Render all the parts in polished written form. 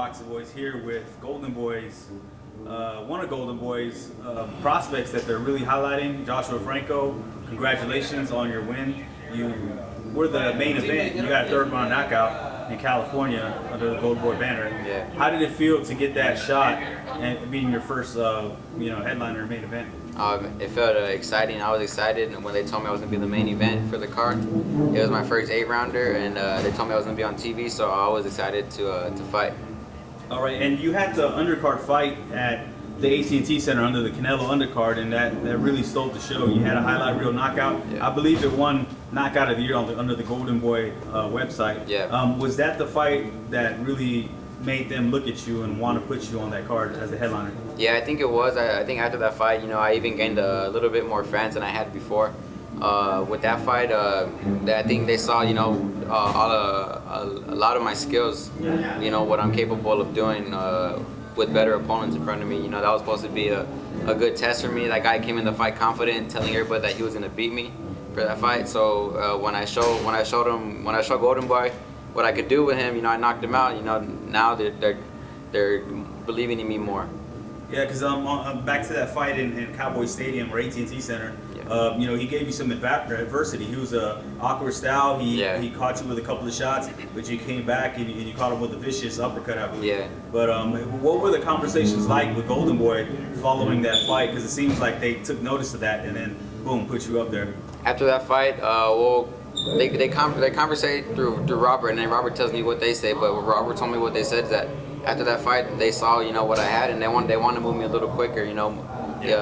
Boxing Voice here with Golden Boys, one of Golden Boys' prospects that they're really highlighting, Joshua Franco. Congratulations on your win. You were the main event. You got a third round knockout in California under the Golden Boy banner. Yeah. How did it feel to get that shot and being your first, headliner main event? It felt exciting. I was excited when they told me I was going to be the main event for the card. It was my first 8-rounder, and they told me I was going to be on TV, so I was excited to fight. All right, and you had the undercard fight at the AT&T Center under the Canelo undercard, and that really stole the show. You had a highlight reel knockout. Yeah. I believe it won knockout of the year under the Golden Boy website. Yeah. Was that the fight that really made them look at you and want to put you on that card as the headliner? Yeah, I think it was. I think after that fight, I even gained a little bit more fans than I had before. With that fight, I think they saw, a lot of my skills, what I'm capable of doing with better opponents in front of me. That was supposed to be a good test for me. That guy came in the fight confident, telling everybody that he was going to beat me for that fight. So when I showed Golden Boy what I could do with him, I knocked him out. Now they're believing in me more. Yeah, because I'm back to that fight in Cowboy Stadium or AT&T Center. Yeah. He gave you some adversity. He was a awkward style. He caught you with a couple of shots, but you came back and you caught him with a vicious uppercut, I believe. Yeah. But what were the conversations like with Golden Boy following that fight? Because it seems like they took notice of that and then boom, put you up there. After that fight, they conversate through Robert, and then Robert tells me what they say. But what Robert told me what they said is that after that fight, they saw what I had, and they want to move me a little quicker,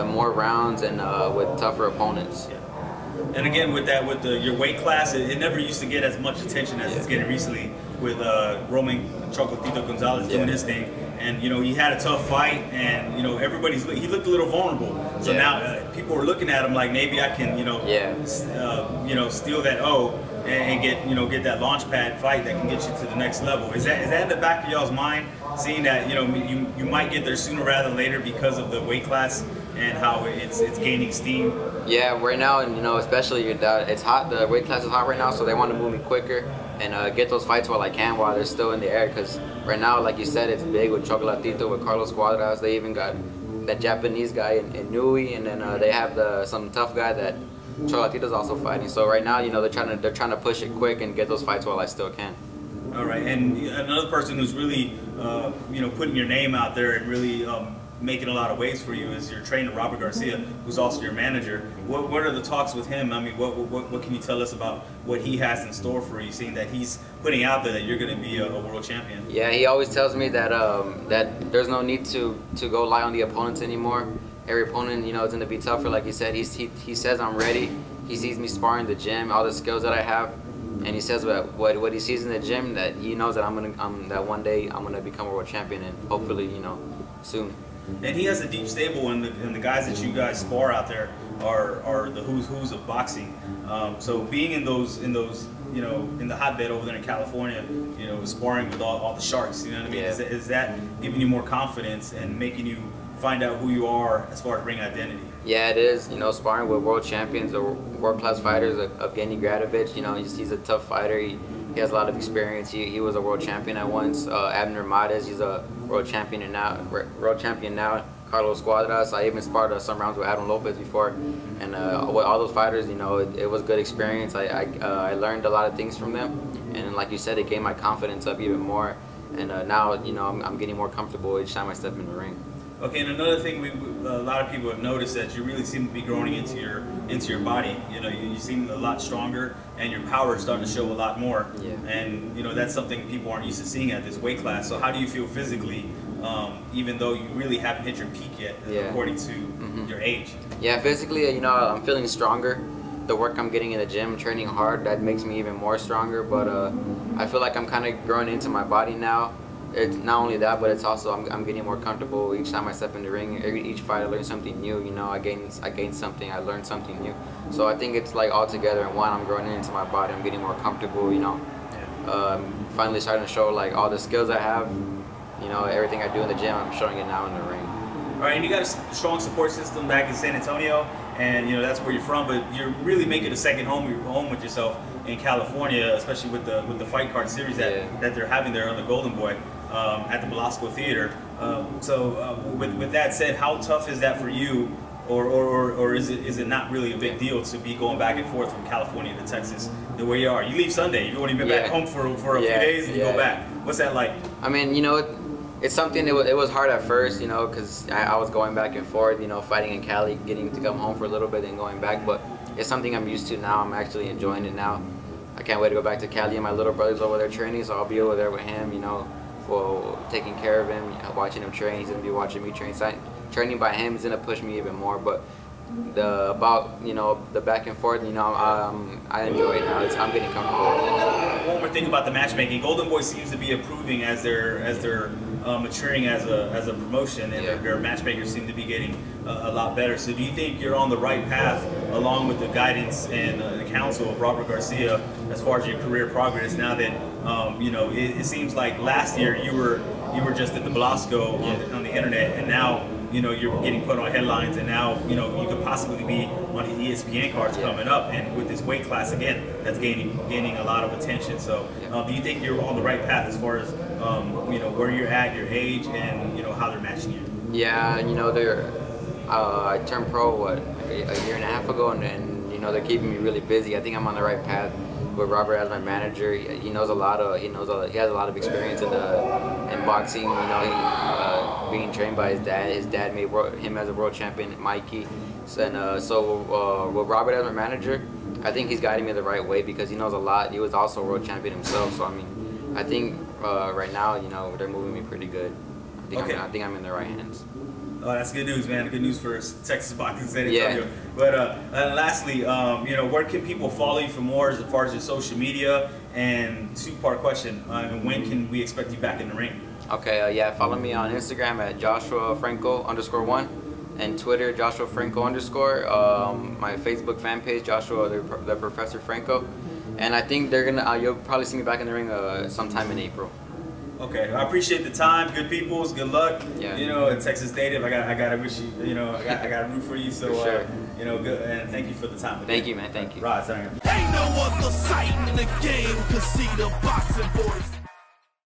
more rounds and with tougher opponents. Yeah. And again, with your weight class, it never used to get as much attention as it's getting recently with Roman Chocolatito Gonzalez doing his thing. And he had a tough fight, and he looked a little vulnerable. So now people were looking at him like maybe I can steal that O and get that launch pad fight that can get you to the next level. Is that in the back of y'all's mind, seeing that you might get there sooner rather than later because of the weight class and how it's gaining steam? Yeah, right now, and especially it's hot. The weight class is hot right now, so they want to move me quicker and get those fights while I can, while they're still in the air. Because right now, like you said, it's big with Chocolatito, with Carlos Cuadras. They even got that Japanese guy in Nui, and then they have some tough guy that Chocolatito's also fighting. So right now, they're trying to push it quick and get those fights while I still can. All right, and another person who's really putting your name out there and really making a lot of waves for you is your trainer Robert Garcia, who's also your manager. What are the talks with him? I mean, what can you tell us about what he has in store for you, seeing that he's putting out there that you're going to be a world champion? Yeah, he always tells me that that there's no need to go lie on the opponents anymore. Every opponent, is going to be tougher. Like he said, he says I'm ready. He sees me sparring in the gym, all the skills that I have, and he says what he sees in the gym, that he knows that that one day I'm gonna become a world champion, and hopefully soon. And he has a deep stable, and the guys that you guys spar out there are the who's of boxing. So being in the hotbed over there in California, sparring with all the sharks, you know what I mean? Yeah. Is that giving you more confidence and making you find out who you are as far as ring identity? Yeah, it is. Sparring with world champions or world-class fighters of Evgeny Gradovich. He's a tough fighter. He has a lot of experience. He was a world champion at once. Abner Mades, he's a world champion now. Carlos Cuadras. I even sparred some rounds with Adam Lopez before, and with all those fighters, it was good experience. I learned a lot of things from them, and like you said, it gave my confidence up even more. And now, I'm getting more comfortable each time I step in the ring. Okay, and another thing a lot of people have noticed that you really seem to be growing into your body. You seem a lot stronger, and your power is starting to show a lot more. Yeah. And that's something people aren't used to seeing at this weight class. So how do you feel physically, even though you really haven't hit your peak yet, according to your age? Yeah, physically, I'm feeling stronger. The work I'm getting in the gym, training hard, that makes me even more stronger. But I feel like I'm kind of growing into my body now. It's not only that, but it's also I'm getting more comfortable each time I step in the ring. Each fight I learn something new. I gain something. I learn something new. So I think it's like all together in one. I'm growing into my body. I'm getting more comfortable. Finally starting to show like all the skills I have. Everything I do in the gym, I'm showing it now in the ring. All right, and you got a strong support system back in San Antonio, and that's where you're from. But you're really making a second home with yourself in California, especially with the fight card series that they're having there on the Golden Boy. at the Belasco Theater. With that said, how tough is that for you? Or is it not really a big deal to be going back and forth from California to Texas the way you are? You leave Sunday, you've only been back home for a few days and you go back. What's that like? I mean, you know, it's something, it was hard at first, you know, because I was going back and forth, you know, fighting in Cali, getting to come home for a little bit and going back, but it's something I'm used to now. I'm actually enjoying it now. I can't wait to go back to Cali, and my little brother's over there training, so I'll be over there with him, you know, well, taking care of him, watching him train. He's going to be watching me train. So training by him is going to push me even more, but the back and forth, you know, I enjoy it now. I'm getting comfortable. One more thing about the matchmaking, Golden Boy seems to be improving as they're maturing as a promotion, and their matchmakers seem to be getting a lot better. So do you think you're on the right path, along with the guidance and the counsel of Robert Garcia, as far as your career progress? Now that it seems like last year you were just at the Belasco on the internet, and now you're getting put on headlines, and now you could possibly be on the ESPN cards coming up, and with this weight class again, that's gaining a lot of attention. So do you think you're on the right path as far as where you're at, your age, and how they're matching you? Yeah, I turned pro a year and a half ago, and they're keeping me really busy. I think I'm on the right path with Robert as my manager. He knows a lot of, he has a lot of experience in boxing. Being trained by his dad. His dad made him as a world champion, Mikey. So with Robert as my manager, I think he's guiding me the right way because he knows a lot. He was also a world champion himself. So I mean, I think right now, they're moving me pretty good. I think I'm in the right hands. Oh, that's good news, man. Good news for Texas boxing, San Antonio. Yeah. But lastly, where can people follow you for more as far as your social media? And two-part question: when can we expect you back in the ring? Okay, follow me on Instagram at JoshuaFranco_1 and Twitter JoshuaFranco_. My Facebook fan page Joshua the Professor Franco, and I think you'll probably see me back in the ring sometime in April. Okay, I appreciate the time. Good peoples, good luck. Yeah. A Texas native, I gotta wish you, I gotta root for you. So, for sure. Good, and thank you for the time. Thank you, man. Thank you. Right, ain't no other sight in the game, 'cause see the boxing voice.